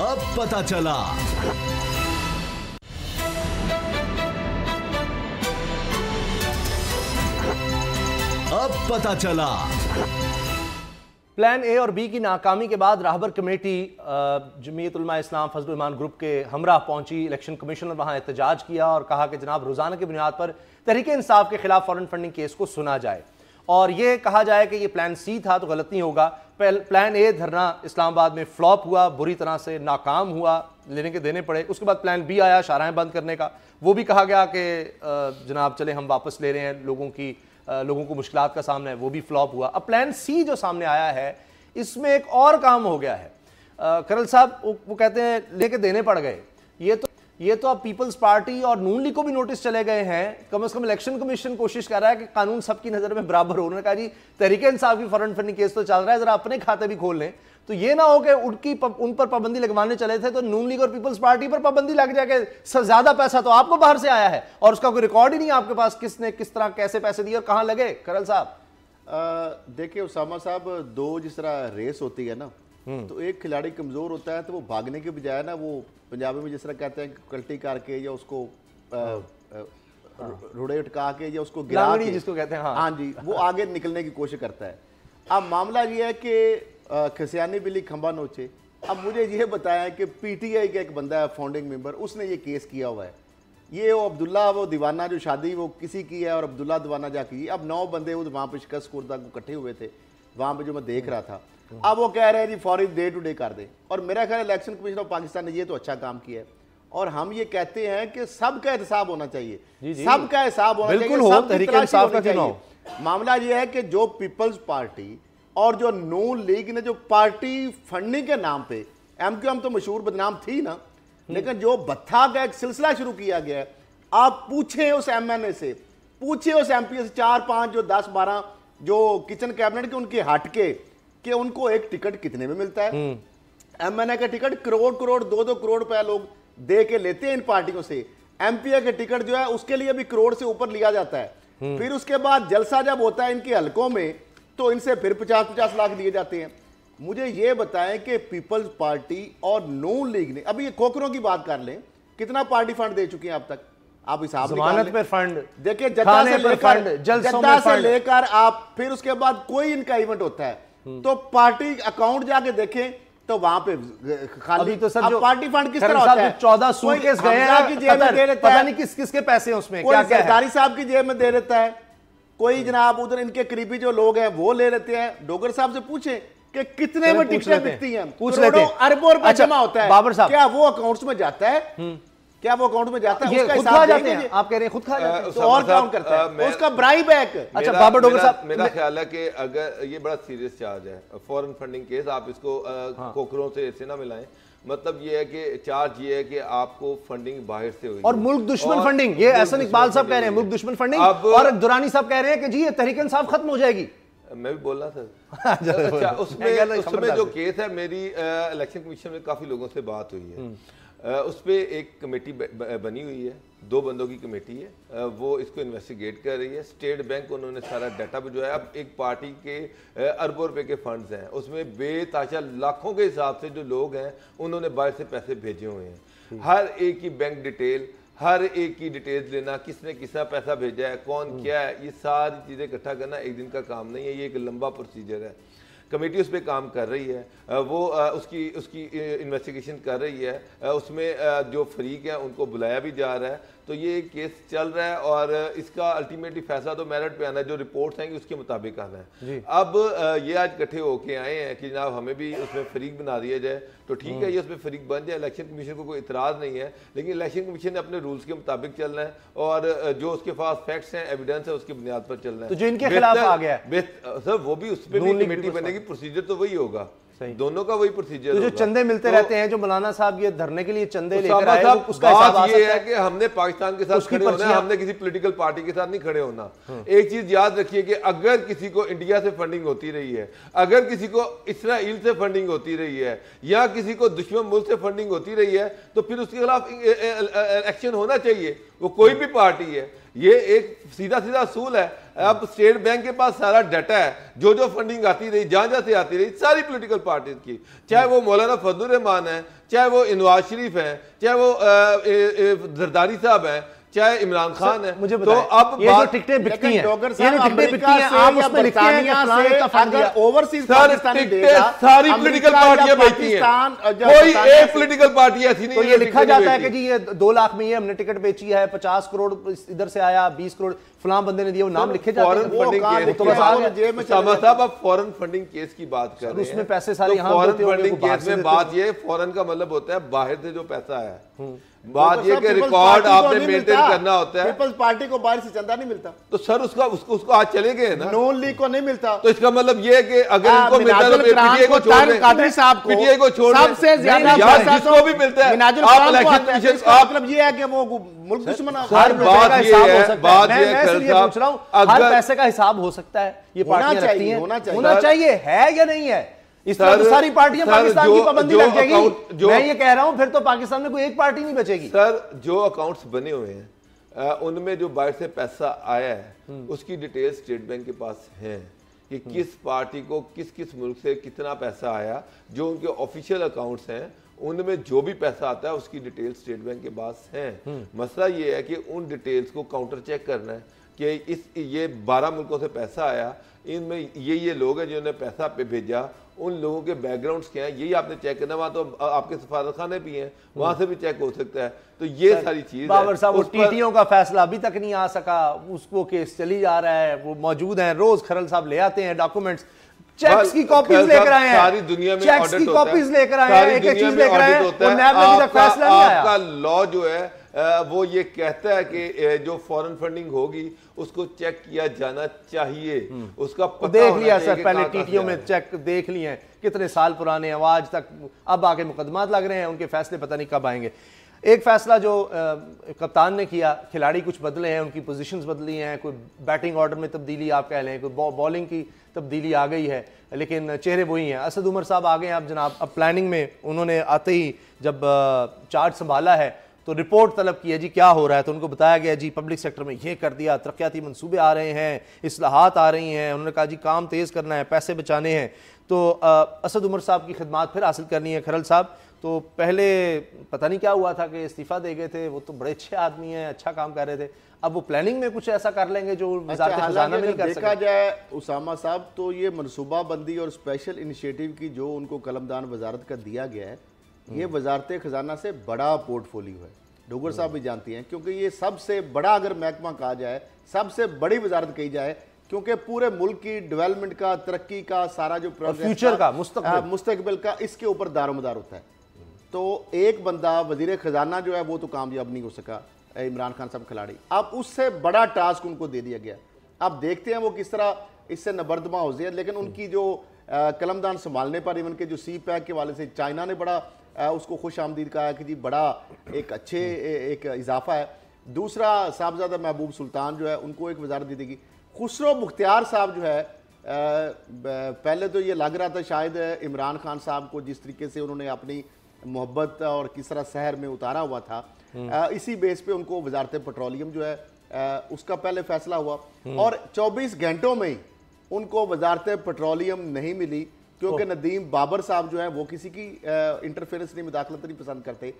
अब पता चला। अब पता चला। प्लान ए और बी की नाकामी के बाद राहबर कमेटी जमीयत उलमा इस्लाम फजल रहमान ग्रुप के हमरा पहुंची। इलेक्शन कमिश्नर वहां एहतजाज किया और कहा कि जनाब रोजाना की बुनियाद पर तहरीक इंसाफ के खिलाफ फॉरेन फंडिंग केस को सुना जाए और ये कहा जाए कि ये प्लान सी था तो गलत नहीं होगा। प्लान ए धरना इस्लामाबाद में फ्लॉप हुआ, बुरी तरह से नाकाम हुआ, लेने के देने पड़े। उसके बाद प्लान बी आया शाहराहें बंद करने का, वो भी कहा गया कि जनाब चले हम वापस ले रहे हैं, लोगों को मुश्किलात का सामना है, वो भी फ्लॉप हुआ। अब प्लान सी जो सामने आया है इसमें एक और काम हो गया है। करल साहब वो कहते हैं लेके देने पड़ गए। ये तो अब पीपल्स पार्टी और नून लीग को भी नोटिस चले गए हैं। कम से कम इलेक्शन कमीशन कोशिश कर रहा है कि कानून सबकी नजर में बराबर हो। उन्होंने कहा जी तहरीक इंसाफ की फरंट फंडिंग केस तो चल रहा है, जरा अपने खाते भी खोल लें। तो ये ना हो कि उन पर पाबंदी लगवाने चले थे तो नून लीग और पीपल्स पार्टी पर पाबंदी लग जाए कि ज्यादा पैसा तो आपको बाहर से आया है और उसका कोई रिकॉर्ड ही नहीं आपके पास, किसने किस तरह कैसे पैसे दिए और कहां लगे। करल साहब देखिए उसामा साहब, दो जिस तरह रेस होती है ना, तो एक खिलाड़ी कमजोर होता है तो वो भागने के बजाय ना, वो पंजाबी में जिस तरह कहते हैं कल्टी करके या उसको रुड़े उठका के या उसको गिरा के, जिसको कहते हैं, हाँ जी, वो आगे निकलने की कोशिश करता है। अब मामला ये है कि खसियानी बिल्ली खंबा नोचे। अब मुझे ये बताया कि पीटीआई का एक बंदा है फाउंडिंग मेंबर, उसने ये केस किया हुआ है। ये वो अब्दुल्ला वो दीवाना जो शादी वो किसी की है और अब्दुल्ला दीवाना जाकी, अब 9 बंदे वहाँ पे शिकस्त खुर्दा को इकट्ठे हुए थे वहाँ पे जो मैं देख रहा था। अब वो कह रहे हैं जी फौरन डे टू डे कर दे, और मेरा ख्याल इलेक्शन कमीशन ऑफ पाकिस्तान ने ये तो अच्छा काम किया है। और हम ये कहते हैं कि सबका एहतसाब होना चाहिए, सबका हिसाब होना चाहिए। मामला ये है कि जो पीपल्स पार्टी और जो नून लीग ने जो पार्टी फंडिंग के नाम पे, एमक्यूएम तो मशहूर बदनाम थी ना, लेकिन जो भत्था का एक सिलसिला शुरू किया गया है, आप पूछें उस एमएनए से, पूछे उस एमपी से, 4-5 जो 10-12 जो किचन कैबिनेट के उनके हट के कि उनको एक टिकट कितने में मिलता है। एमएनए का टिकट करोड़ 2-2 करोड़ रुपया लोग दे के लेते हैं इन पार्टियों से। एमपीए का टिकट जो है उसके लिए भी करोड़ से ऊपर लिया जाता है। फिर उसके बाद जलसा जब होता है इनके हलकों में तो इनसे फिर 50-50 लाख दिए जाते हैं। मुझे ये बताएं कि पीपल्स पार्टी और नून लीग ने, अभी ये खोखरों की बात कर लें, कितना पार्टी फंड दे चुके हैं अब तक, आप हिसाब जमानत पे फंड, देखिए जद्दा से लेकर आप, फिर उसके बाद कोई इनका इवेंट होता है तो पार्टी अकाउंट जाके देखें तो वहां पे खाली। तो सर पार्टी फंड किस तरह होता है, 14 सूटकेस गए हैं की जेब में दे देता है, पता नहीं किस किसके पैसे हैं उसमें, कोई सरदारी साहब की जेब में दे देता है, कोई जनाब उधर इनके करीबी जो लोग हैं वो ले लेते हैं। डोगर साहब से पूछें कि कितने में टिकटें बिकती हैं, करोड़ों अरबों रुपए जमा होता है, बाबर साहब क्या वो अकाउंट्स में जाता है? क्या वो अकाउंट में जाता है? उसका हिसाब जाते हैं, आप कह रहे हैं खुद खा जाते हैं, तो और काउंट करता है उसका ब्राइब है। अच्छा बाबर डोगर साहब, मेरा ख्याल है कि अगर ये बड़ा सीरियस चार्ज है फॉरेन फंडिंग केस, आप इसको खोखरों से ऐसे ना मिलाएं। मतलब ये है कि चार्ज ये है कि आपको फंडिंग बाहर से हुई और मुल्क दुश्मन फंडिंग, ये एहसन इकबाल साहब कह रहे हैं मुल्क दुश्मन फंडिंग, और दुरानी साहब कह रहे हैं कि जी ये तहरीक इंसाफ खत्म हो जाएगी। मैं भी बोल रहा था। अच्छा उसमें जो केस है, मेरी इलेक्शन कमीशन में काफी लोगों से बात हुई है, उस पर एक कमेटी बनी हुई है, 2 बंदों की कमेटी है, वो इसको इन्वेस्टिगेट कर रही है। स्टेट बैंक उन्होंने सारा डाटा भिजवाया। अब एक पार्टी के अरबों रुपए के फंड्स हैं, उसमें बेताशा लाखों के हिसाब से जो लोग हैं उन्होंने बाहर से पैसे भेजे हुए हैं। हर एक की बैंक डिटेल, हर एक की डिटेल्स लेना, किसने किसका पैसा भेजा है, कौन क्या है, ये सारी चीज़ें इकट्ठा करना एक दिन का काम नहीं है, ये एक लंबा प्रोसीजर है। कमेटी उस पर काम कर रही है, वो उसकी इन्वेस्टिगेशन कर रही है, उसमें जो फरीक है उनको बुलाया भी जा रहा है। तो ये केस चल रहा है और इसका अल्टीमेटली फैसला तो मेरिट पे आना है, जो रिपोर्ट्स आएंगी उसके मुताबिक आना है। अब ये आज इकट्ठे होके आए हैं कि जनाब हमें भी उसमें फरीक बना दिया जाए, तो ठीक है, ये उसमें फरीक बन जाए, इलेक्शन कमीशन को कोई इतराज़ नहीं है, लेकिन इलेक्शन कमीशन ने अपने रूल्स के मुताबिक चलना है और जो उसके पास फैक्ट्स हैं, एविडेंस है, उसकी बुनियाद पर चलना है। तो जो इनके खिलाफ आ गया सर, वो भी उस पर भी कमेटी बनेगी, प्रोसीजर तो वही होगा, दोनों का वही प्रोसीजर। तो जो चंदे मिलते रहते हैं, जो मौलाना साहब ये धरने के लिए चंदे लेकर आए, उसका बात ये है कि हमने पाकिस्तान के साथ खड़े होना है, हमने किसी पॉलिटिकल पार्टी के साथ नहीं खड़े होना। एक चीज याद रखिए कि अगर किसी को इंडिया से फंडिंग होती रही है, अगर किसी को इस्राइल से फंडिंग होती रही है, या किसी को दुश्मन मुल्क से फंडिंग होती रही है, तो फिर उसके खिलाफ एक्शन होना चाहिए, वो कोई भी पार्टी है। ये एक सीधा सीधा असूल है। अब स्टेट बैंक के पास सारा डाटा है, जो फंडिंग आती रही, जहां से आती रही, सारी पॉलिटिकल पार्टीज की, चाहे वो मौलाना फजलुर रहमान है, चाहे वो नवाज शरीफ है, चाहे वो जरदारी साहब हैं, चाहे इमरान खान है। मुझे तो अब ये जो टिकटें बिकती हैं, आप उसमें लिखते हैं कि ओवरसीज सारी पॉलिटिकल पार्टियां बेचती हैं, कोई एक पॉलिटिकल पार्टी ऐसी नहीं। तो ये लिखा जाता है कि जी ये 2 लाख में ये हमने टिकट बेची है, 50 करोड़ इधर से आया, 20 करोड़ फलां बंदे ने दिया, वो नाम लिखे जाते फॉरेन हैं। फंडिंग केस तो बस आ गया। साहब आप फॉरेन फंडिंग केस की बात कर रहे हैं, उसमें पैसे सारे यहाँ फॉरेन देते होंगे, फंडिंग वो बाहर केस से में देते बात ये फॉरेन का मतलब होता है बाहर से जो पैसा है, बात ये कि रिकॉर्ड आपने मेंटेन करना होता है। पीपल्स पार्टी को बाहर से चंदा नहीं मिलता, तो सर उसको आज चले गए ना, नून लीग को नहीं मिलता। तो इसका मतलब ये है कि अगर इनको मिलता है तो पीटीआई को छोड़ दें, कादरी साहब को पीटीआई को छोड़ दें, सबसे ज्यादा यार जिसको भी मिलता है मिनाजुल आप कुरान को इलेक्शन आता है, कमीशन इसका आप मतलब ये है कि वो मुल्क दुश्मन है। हर बात ये है, बात ये है मैं ये पूछ रहा हूँ, हर पैसे का हिसाब हो सकता है, ये पार्टियां रखती हैं, होना चाहिए, है या नहीं है? इस तरह तो सारी पार्टियां पाकिस्तान की पाबंदी लग जाएगी। मैं ये कह रहा हूं फिर तो पाकिस्तान में कोई एक पार्टी नहीं बचेगी। सर जो अकाउंट्स बने हुए हैं उनमें जो बाहर से पैसा आया है उसकी डिटेल स्टेट बैंक के पास है कि किस पार्टी को किस किस मुल्क से कितना पैसा आया। जो उनके ऑफिशियल अकाउंट्स हैं उनमें जो भी पैसा आता है उसकी डिटेल स्टेट बैंक के पास है। मसला ये है कि उन डिटेल्स को काउंटर चेक करना है कि ये 12 मुल्कों से पैसा आया, इनमें ये लोग हैं जिन्होंने पैसा पे भेजा, उन लोगों के बैकग्राउंड्स क्या हैं, यही आपने चेक करना। वहां तो आपके सफारत खाने भी हैं, वहां से भी चेक हो सकता है। तो ये सारी चीज बाबर साहब, वो टीटीओ का फैसला अभी तक नहीं आ सका, उसको केस चली जा रहा है, वो मौजूद हैं, रोज खरल साहब ले आते हैं डॉक्यूमेंट्स, चेक्स की कॉपीज लेकर आए हैं, सारी दुनिया में चेक्स की कॉपीज लेकर आए हैं, एक एक चीज लेकर आए हैं, और नैब में अभी तक फैसला नहीं आया। आपका लॉ जो है वो ये कहता है कि जो फॉरेन फंडिंग होगी उसको चेक किया जाना चाहिए, उसका पता देख लिया सर, पहले टीटीओ में चेक देख लिए हैं, कितने साल पुराने हैं, आज तक अब आके मुकदमात लग रहे हैं, उनके फैसले पता नहीं कब आएंगे। एक फैसला जो कप्तान ने किया, खिलाड़ी कुछ बदले हैं, उनकी पोजीशंस बदली हैं, कोई बैटिंग ऑर्डर में तब्दीली आप कह लें, कोई बॉलिंग की तब्दीली आ गई है, लेकिन चेहरे वही हैं। असद उमर साहब आ गए हैं अब जनाब, अब प्लानिंग में उन्होंने आते ही जब चार्ज संभाला है तो रिपोर्ट तलब की है जी क्या हो रहा है, तो उनको बताया गया जी पब्लिक सेक्टर में ये कर दिया, तरक्याती मंसूबे आ रहे हैं, इस्लाहात आ रही हैं, उन्होंने कहा जी काम तेज़ करना है, पैसे बचाने हैं। तो असद उमर साहब की खिदमात फिर हासिल करनी है। खरल साहब, तो पहले पता नहीं क्या हुआ था कि इस्तीफ़ा दे गए थे, वो तो बड़े अच्छे आदमी हैं, अच्छा काम कर रहे थे, अब वो प्लानिंग में कुछ ऐसा कर लेंगे जो वज़ारत ख़ज़ाना में नहीं कर देखा जाए उसामा साहब, तो ये मनसूबाबंदी और स्पेशल इनिशिएटिव की जो उनको कलमदान वजारत का दिया गया है, ये वजारत ख़जाना से बड़ा पोर्टफोलियो है। डोगर साहब भी जानती हैं, क्योंकि ये सबसे बड़ा अगर महकमा कहा जाए, सबसे बड़ी वजारत कही जाए, क्योंकि पूरे मुल्क की डेवलपमेंट का, तरक्की का, सारा जो फ्यूचर का, मुस्तकबिल का, इसके ऊपर दारोमदार होता है। तो एक बंदा वजीर खजाना जो है वो तो कामयाब नहीं हो सका, इमरान खान साहब खिलाड़ी, अब उससे बड़ा टास्क उनको दे दिया गया। अब देखते हैं वो किस तरह इससे नबर्दमा हो जाए। लेकिन उनकी जो कलमदान संभालने पर, इवन के जो सी पैक के वाले से चाइना ने बड़ा उसको खुश आमदीद कहा है कि जी बड़ा एक अच्छे एक इजाफा है। दूसरा साहबजादा महबूब सुल्तान जो है उनको एक वजारत दी देगी। खुसरो मुख्तियार साहब जो है, पहले तो ये लग रहा था शायद इमरान खान साहब को जिस तरीके से उन्होंने अपनी मोहब्बत और किस तरह शहर में उतारा हुआ था, इसी बेस पे उनको वजारत पेट्रोलियम जो है उसका पहले फैसला हुआ, और 24 घंटों में ही उनको वजारत पेट्रोलियम नहीं मिली, क्योंकि नदीम बाबर साहब जो है वो किसी की इंटरफेरेंस नहीं, मुदाखलत नहीं पसंद करते।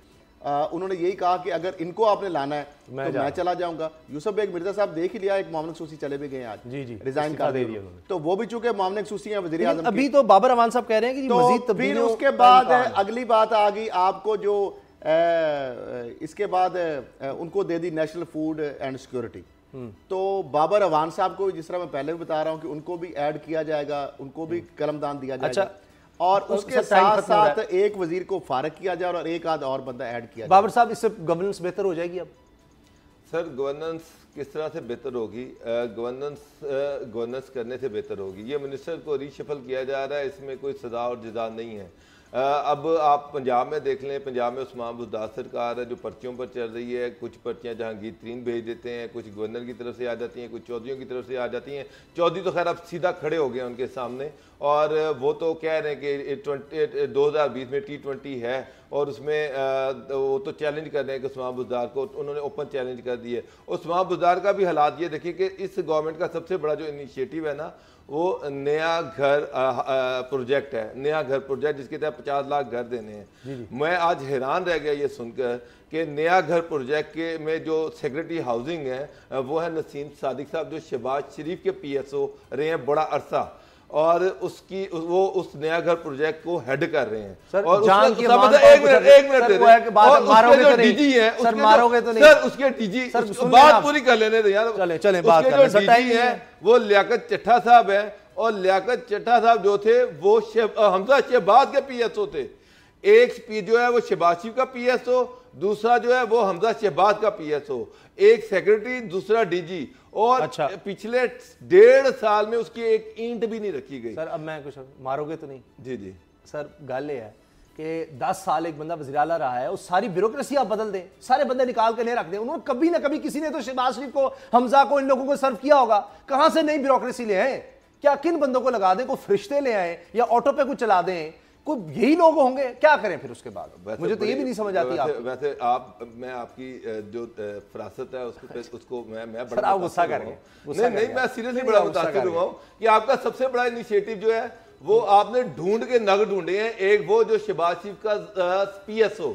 उन्होंने यही कहा कि अगर इनको आपने लाना है तो मैं चला जाऊंगा। यूसुफ बेग मिर्जा साहब देख ही लिया, एक मामनक सूसी चले भी गए आज, जी रिजाइन कर दिया, तो वो भी चूंकि मामनक सूसी हैं वज़ीर आज़म, अभी तो बाबर अमान साहब कह रहे हैं कि तो मजीद फिर उसके बाद अगली बात आ गई आपको जो इसके बाद उनको दे दी नेशनल फूड एंड सिक्योरिटी। तो बाबर अवान साहब को, जिस तरह मैं पहले भी बता रहा हूं कि उनको भी ऐड किया जाएगा, उनको भी कलमदान दिया जाएगा। अच्छा, और उसके साथ साथ एक वजीर को फारग किया जाए और एक आध और बंदा ऐड किया जाए। बाबर साहब, इससे गवर्नेंस बेहतर हो जाएगी? अब सर गवर्नेंस किस तरह से बेहतर होगी? गवर्नेंस करने से बेहतर होगी। ये मिनिस्टर को रीशफल किया जा रहा है, इसमें कोई सजा और जजा नहीं है। अब आप पंजाब में देख लें, पंजाब में उस्मान बुज़दार सरकार है जो पर्चियों पर चल रही है। कुछ पर्चियाँ जहांगीर तरीन भेज देते हैं, कुछ गवर्नर की तरफ से आ जाती हैं, कुछ चौधरियों की तरफ से आ जाती हैं। चौधरी तो खैर अब सीधा खड़े हो गए हैं उनके सामने, और वो तो कह रहे हैं कि 2020 में T20 है, और उसमें वो तो चैलेंज कर रहे हैं कि उस्मान बुज़दार को, उन्होंने ओपन चैलेंज कर दिए। उस्मान बुज़दार का भी हालात ये देखिए कि इस गवर्नमेंट का सबसे बड़ा जो इनिशिएटिव है ना, वो नया घर प्रोजेक्ट है, नया घर प्रोजेक्ट, जिसके तहत 50 लाख घर देने हैं। मैं आज हैरान रह गया ये सुनकर कि नया घर प्रोजेक्ट के में जो सेक्रेटरी हाउसिंग है वो है नसीम सादिक साहब, जो शहबाज शरीफ के PSO रहे हैं बड़ा अरसा। और उसकी वो उस नया घर प्रोजेक्ट को हेड कर रहे हैं सर, और जान की मान एक मिनट दे है कि बात मारोगे तो नहीं डीजी है सर, मारोगे तो नहीं सर, उसके डीजी बात पूरी कर लेने दे यार। चले बात कर जो डीजी है वो लियाकत चट्टा साहब है, और लियाकत चट्टा साहब जो थे वो हमजा शहबाज के पीएसओ थे। एक जो है वो शहबाज शरीफ का पीएसओ, दूसरा जो है वो हमजा शहबाज का पीएसओ, एक सेक्रेटरी, दूसरा डीजी, और अच्छा। पिछले 1.5 साल में उसकी एक ईंट भी नहीं रखी गई। सर अब मैं कुछ मारोगे तो नहीं? जी जी सर गल ये है कि 10 साल एक बंदा वज़ीर आला रहा है, उस सारी ब्यूरोक्रेसी आप बदल दें, सारे बंदे निकाल के नहीं रख दें। उन्होंने कभी ना कभी किसी ने तो शहबाज शरीफ को, हमजा को, इन लोगों को सर्व किया होगा। कहां से नई ब्यूरोक्रेसी ले आए? क्या किन बंदों को लगा दें? कोई फरिश्ते ले आए या ऑटो पे कुछ चला दें? कोई यही लोग होंगे? क्या करें फिर उसके बाद? मुझे तो ये भी नहीं समझ आती। वैसे मैं आपकी जो फरासत है उसको मैं बड़ा गुस्सा करेंगे। नहीं, मैं सीरियसली बड़ा मुतासिर हुआ हूं कि आपका सबसे बड़ा इनिशिएटिव जो है वो आपने ढूंढ के नग ढूंढे हैं। एक वो जो शहबाज शरीफ का पीएसओ,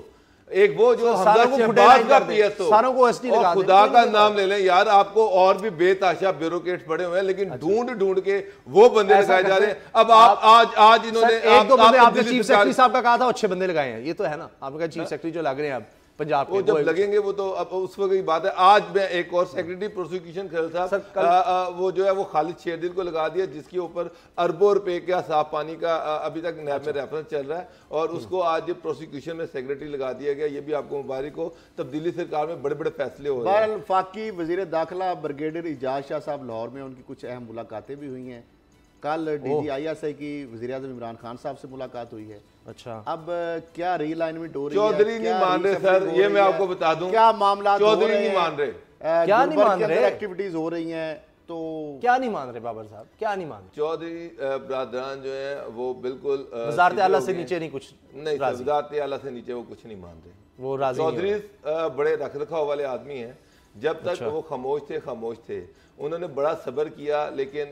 एक वो जो शहबाज का पीएसओ, सारों को एसटी लगा दें। खुदा का नाम ले लें यार, आपको और भी बेताशा ब्यूरोक्रेट्स पड़े हुए हैं, लेकिन ढूंढ के वो बंदे लगाए जा रहे हैं। अब आप आज इन्होंने एक दो बंदे आपने चीफ सेक्रेटरी साहब का कहा था, अच्छे बंदे लगाए हैं, ये तो है ना। आपका चीफ सेक्रेटरी जो लग रहे हैं अब पंजाब वो जब लगेंगे वो तो अब उस वक्त की बात है। आज मैं एक और सेक्रेटरी प्रोसिक्यूशन खरल साहब वो जो है वो खालिद शेरदिल को लगा दिया, जिसके ऊपर अरबों रुपए का साफ पानी का अभी तक नैब में रेफरेंस चल रहा है, और उसको आज प्रोसिक्यूशन में सेक्रेटरी लगा दिया गया। ये भी आपको मुबारक हो। तब्दीली सरकार में बड़े बड़े फैसले हो रहे हैं। वफाकी वजीर दाखिला ब्रिगेडियर इजाज शाह साहब लाहौर में, उनकी कुछ अहम मुलाकातें भी हुई हैं। कल DGISI की वज़ीर आज़म इमरान खान साहब से मुलाकात हुई है। अच्छा, अब क्या रीअलाइनमेंट हो रही है? चौधरी नहीं मान रहे सर, ये मैं आपको बता दूं। क्या मामला चौधरी नहीं मान रहे, क्या नहीं मान रहे? एक्टिविटीज हो रही हैं तो क्या नहीं मान रहे बाबर साहब? क्या नहीं मान रहे? चौधरी बरादरान जो है वो बिल्कुल वज़ारत आला से नीचे नहीं, कुछ नहीं, वज़ारत आला से नीचे वो कुछ नहीं मान रहे। वो राजी चौधरी बड़े रख रखाव वाले आदमी हैं। जब तक वो खामोश थे उन्होंने बड़ा सब्र किया, लेकिन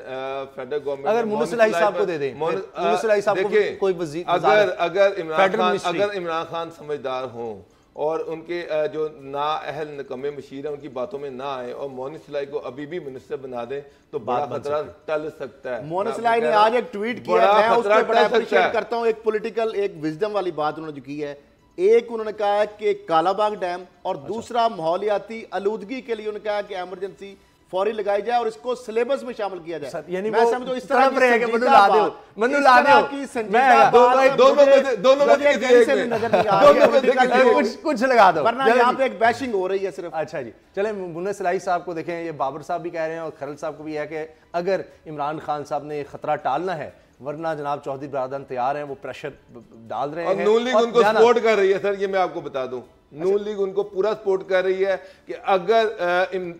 फेडरल गवर्नमेंट अगर मुनस्सिलाई साहब को दे दें, मुनस्सिलाई साहब को कोई वज़ीर, अगर इमरान खान समझदार हों और उनके जो नाअहल निकम्मे मशीर हैं उनकी बातों में ना आए और मोहन सिलाई को अभी भी मिनिस्टर बना दें तो बड़ा खतरा टल सकता है। मोहन सिलाई ने आज एक ट्वीट किया, मैं उस पर बड़ा अप्रिशिएट करता हूं। एक पॉलिटिकल, एक विजडम वाली बात उन्होंने जो की है। एक उन्होंने कहा है कि कालाबाग डैम, और दूसरा माहौलियाती आलूदगी के लिए उन्होंने कहा कि इमरजेंसी फौरी लगाई जाए और इसको सिलेबस में शामिल किया जाए। यानी मैं समझो इस तरह की दोनों दोनों कुछ लगा दो, वरना यहाँ पे एक बैशिंग हो रही है सिर्फ। अच्छा जी, चले मुनस्सिलाई साहब को देखें। ये बाबर साहब भी कह रहे हैं और खरल साहब को भी है कि अगर इमरान खान साहब ने खतरा टालना है, वरना जनाब चौधरी बरादरान तैयार हैं, वो प्रेशर डाल रहे हैं। नून लीग उनको सपोर्ट कर रही है सर, ये मैं आपको बता दूं। नून लीग उनको पूरा सपोर्ट कर रही है कि अगर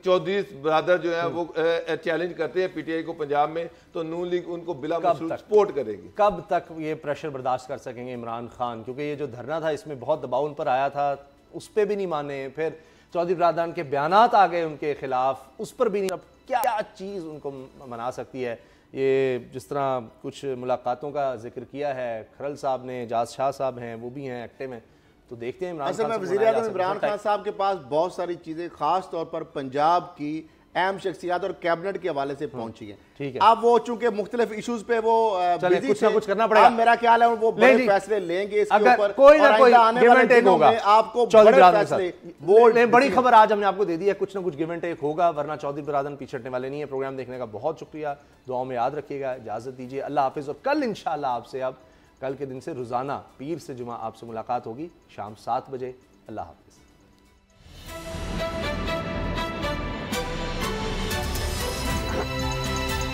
चौधरी ब्रादर जो है वो चैलेंज करते हैं पीटीआई को पंजाब में, तो नून लीग उनको बिला मसरूफ सपोर्ट करेगी। कब तक ये प्रेशर बर्दाश्त कर सकेंगे इमरान खान? क्योंकि ये जो धरना था इसमें बहुत दबाव उन पर आया था, उस पर भी नहीं माने। फिर चौधरी बरादरान के बयानात आ गए उनके खिलाफ, उस पर भी नहीं। अब क्या चीज़ उनको मना सकती है? ये जिस तरह कुछ मुलाकातों का जिक्र किया है खरल साहब ने, एजाज शाह साहब हैं वो भी हैं एक्टिव में, तो देखते हैं इमरान खान। वज़ीर आज़म इमरान खान साहब के पास बहुत सारी चीजें खास तौर पर पंजाब की अहम शख्सियात और कैबिनेट के हवाले से पहुंची है। ठीक है, अब वो चूंकि मुख्तलिफ इश्यूज पे वो कुछ ना कुछ करना पड़ेगा। मेरा ख्याल है वो बड़े फैसले लेंगे इसके ऊपर, कोई ना कोई गिव एंड टेक होगा। आपको बड़े फैसले, बड़ी खबर आज हमने आपको दे दी है, कुछ ना कुछ गिव एंड टेक होगा, वरना चौधरी बरादरान पीछे हटने वाले नहीं है। प्रोग्राम देखने का बहुत शुक्रिया, दुआओं में याद रखिएगा, इजाजत दीजिए, अल्लाह हाफिज। और कल इंशाअल्लाह आपसे, अब कल के दिन से रोजाना पीर से जुमा आपसे मुलाकात होगी शाम 7 बजे। अल्लाह हाफिज।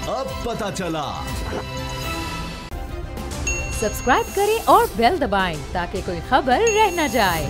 अब पता चला। सब्सक्राइब करें और बेल दबाएं ताकि कोई खबर रह न जाए।